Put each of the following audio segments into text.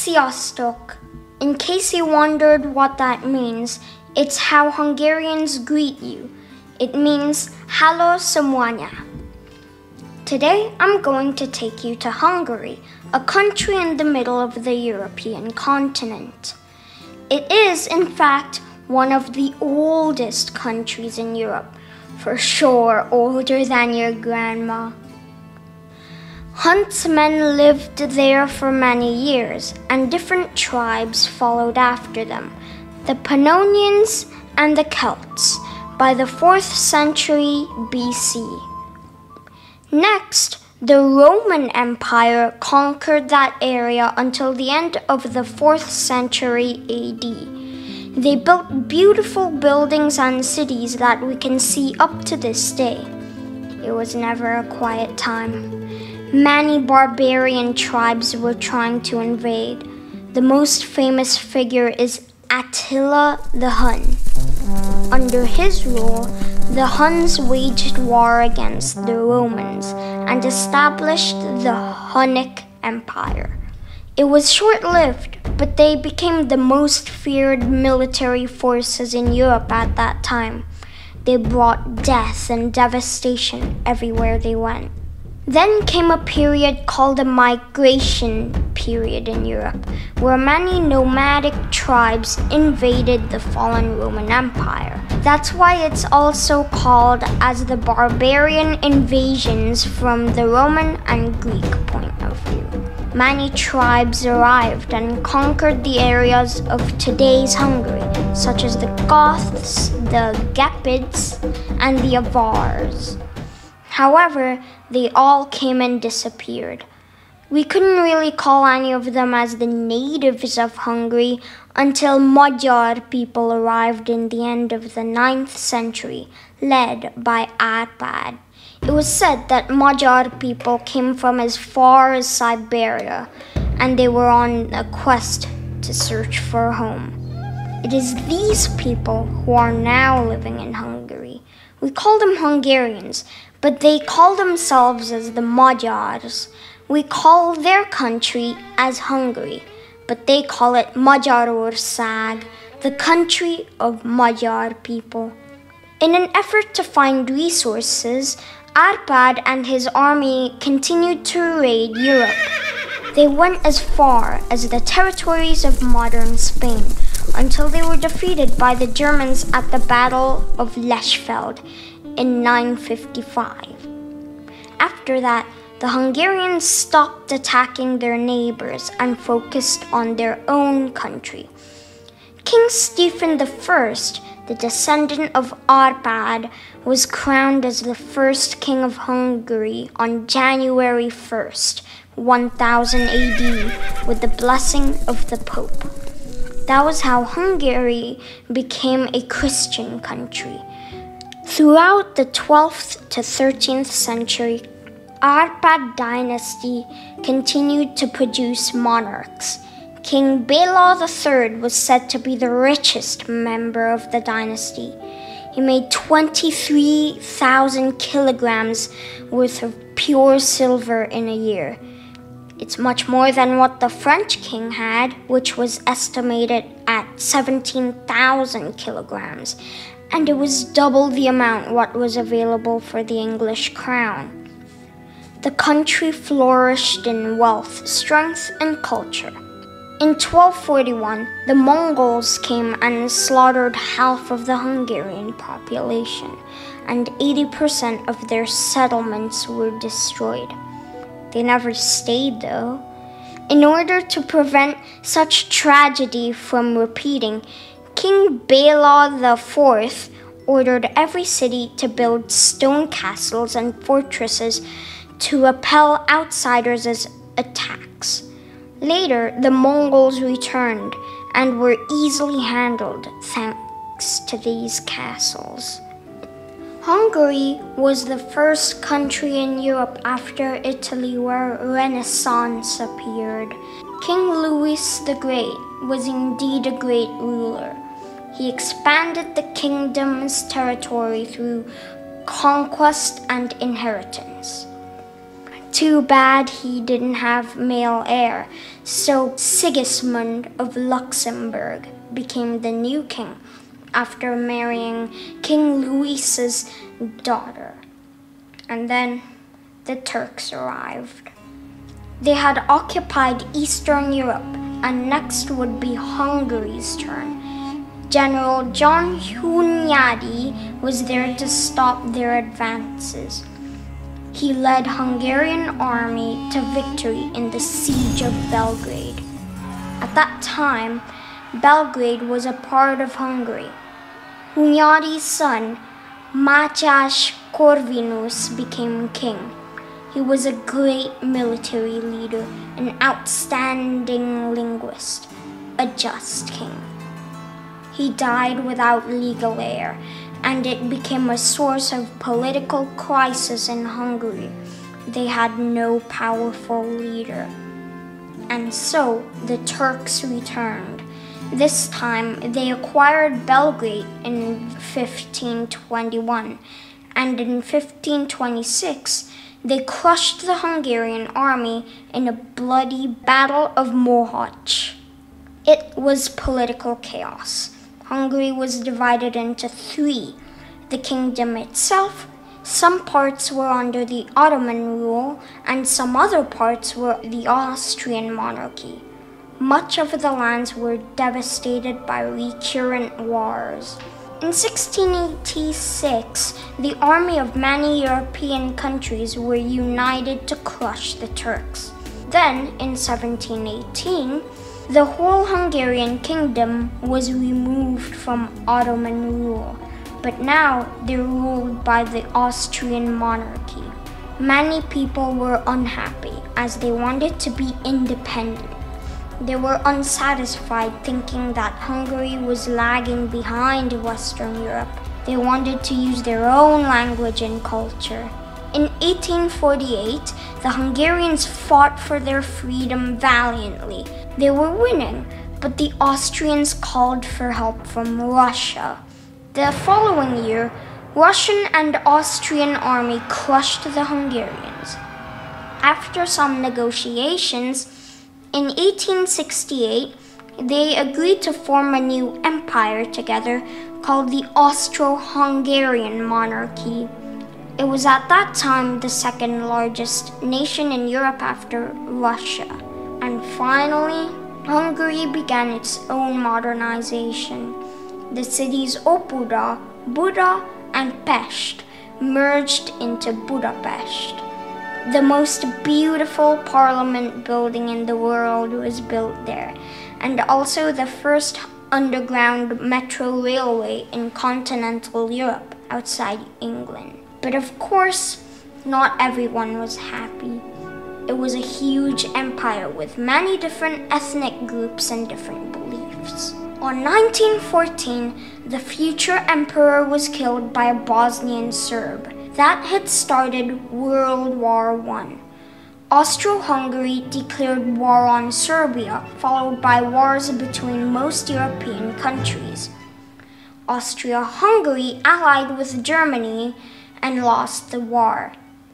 Sziasztok. In case you wondered what that means, it's how Hungarians greet you. It means hello semuanya. Today I'm going to take you to Hungary, a country in the middle of the European continent. It is, in fact, one of the oldest countries in Europe, for sure older than your grandma. Huntsmen lived there for many years, and different tribes followed after them, the Pannonians and the Celts, by the 4th century BC. Next, the Roman Empire conquered that area until the end of the 4th century AD. They built beautiful buildings and cities that we can see up to this day. It was never a quiet time. Many barbarian tribes were trying to invade. The most famous figure is Attila the Hun. Under his rule, the Huns waged war against the Romans and established the Hunnic Empire. It was short-lived, but they became the most feared military forces in Europe at that time. They brought death and devastation everywhere they went. Then came a period called the Migration period in Europe, where many nomadic tribes invaded the fallen Roman Empire. That's why it's also called as the Barbarian Invasions from the Roman and Greek point of view. Many tribes arrived and conquered the areas of today's Hungary, such as the Goths, the Gepids, and the Avars. However, they all came and disappeared. We couldn't really call any of them as the natives of Hungary until Magyar people arrived in the end of the 9th century, led by Árpád. It was said that Magyar people came from as far as Siberia, and they were on a quest to search for a home. It is these people who are now living in Hungary. We call them Hungarians, but they call themselves as the Magyars. We call their country as Hungary, but they call it Magyarország, the country of Magyar people. In an effort to find resources, Árpád and his army continued to raid Europe. They went as far as the territories of modern Spain, until they were defeated by the Germans at the Battle of Lechfeld in 955. After that, the Hungarians stopped attacking their neighbors and focused on their own country. King Stephen I, the descendant of Árpád, was crowned as the first king of Hungary on January 1st, 1000 AD, with the blessing of the Pope. That was how Hungary became a Christian country. Throughout the 12th to 13th century, Árpád dynasty continued to produce monarchs. King Béla III was said to be the richest member of the dynasty. He made 23,000 kilograms worth of pure silver in a year. It's much more than what the French king had, which was estimated at 17,000 kilograms, and it was double the amount what was available for the English crown. The country flourished in wealth, strength, and culture. In 1241, the Mongols came and slaughtered half of the Hungarian population, and 80% of their settlements were destroyed. They never stayed, though. In order to prevent such tragedy from repeating, King Béla IV ordered every city to build stone castles and fortresses to repel outsiders' attacks. Later, the Mongols returned and were easily handled thanks to these castles. Hungary was the first country in Europe after Italy where Renaissance appeared. King Louis the Great was indeed a great ruler. He expanded the kingdom's territory through conquest and inheritance. Too bad he didn't have male heir, so Sigismund of Luxembourg became the new king after marrying King Louis's daughter. And then the Turks arrived. They had occupied Eastern Europe, and next would be Hungary's turn. General John Hunyadi was there to stop their advances. He led Hungarian army to victory in the siege of Belgrade. At that time, Belgrade was a part of Hungary. Hunyadi's son, Mátyás Corvinus, became king. He was a great military leader, an outstanding linguist, a just king. He died without legal heir, and it became a source of political crisis in Hungary. They had no powerful leader. And so the Turks returned. This time they acquired Belgrade in 1521, and in 1526 they crushed the Hungarian army in a bloody Battle of Mohacs. It was political chaos. Hungary was divided into three: the kingdom itself, some parts were under the Ottoman rule, and some other parts were the Austrian monarchy. Much of the lands were devastated by recurrent wars. In 1686, the army of many European countries were united to crush the Turks. Then, in 1718, the whole Hungarian kingdom was removed from Ottoman rule, but now they're ruled by the Austrian monarchy. Many people were unhappy as they wanted to be independent. They were unsatisfied, thinking that Hungary was lagging behind Western Europe. They wanted to use their own language and culture. In 1848, the Hungarians fought for their freedom valiantly. They were winning, but the Austrians called for help from Russia. The following year, Russian and Austrian army crushed the Hungarians. After some negotiations, in 1868, they agreed to form a new empire together called the Austro-Hungarian monarchy. It was at that time the second largest nation in Europe after Russia. And finally, Hungary began its own modernization. The cities Óbuda, Buda, and Pest merged into Budapest. The most beautiful parliament building in the world was built there, and also the first underground metro railway in continental Europe outside England. But of course, not everyone was happy. It was a huge empire with many different ethnic groups and different beliefs. On 1914, the future emperor was killed by a Bosnian Serb. That had started World War I. Austro-Hungary declared war on Serbia, followed by wars between most European countries. Austria-Hungary allied with Germany and lost the war.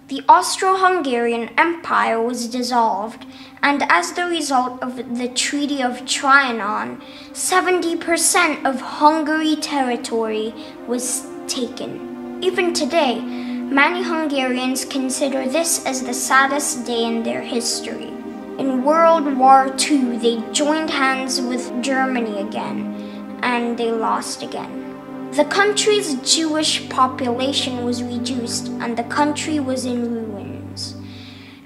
The Austro-Hungarian Empire was dissolved, and as the result of the Treaty of Trianon, 70% of Hungary territory was taken. Even today, many Hungarians consider this as the saddest day in their history. In World War II, they joined hands with Germany again, and they lost again. The country's Jewish population was reduced, and the country was in ruins.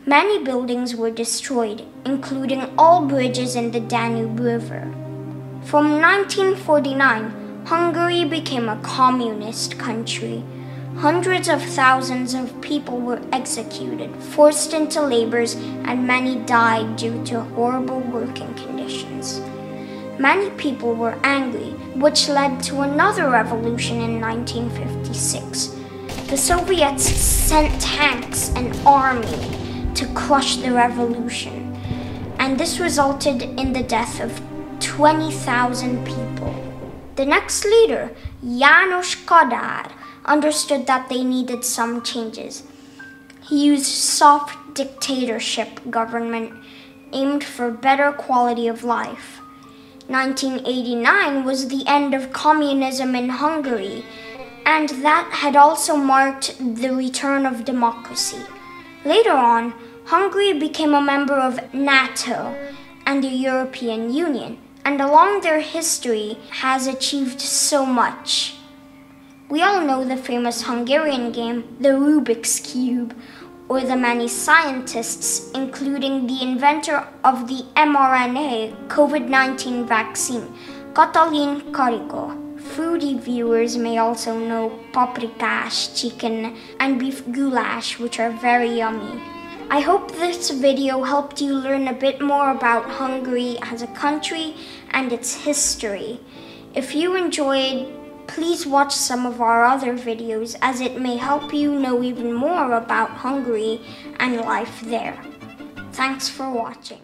Many buildings were destroyed, including all bridges in the Danube River. From 1949, Hungary became a communist country. Hundreds of thousands of people were executed, forced into labors, and many died due to horrible working conditions. Many people were angry, which led to another revolution in 1956. The Soviets sent tanks and army to crush the revolution, and this resulted in the death of 20,000 people. The next leader, János Kadár, understood that they needed some changes. He used soft dictatorship government aimed for better quality of life. 1989 was the end of communism in Hungary, and that had also marked the return of democracy. Later on, Hungary became a member of NATO and the European Union, and along their history has achieved so much. We all know the famous Hungarian game, the Rubik's Cube, or the many scientists, including the inventor of the mRNA COVID-19 vaccine, Katalin Karikó. Foodie viewers may also know paprikás, chicken, and beef goulash, which are very yummy. I hope this video helped you learn a bit more about Hungary as a country and its history. If you enjoyed, please watch some of our other videos, as it may help you know even more about Hungary and life there. Thanks for watching.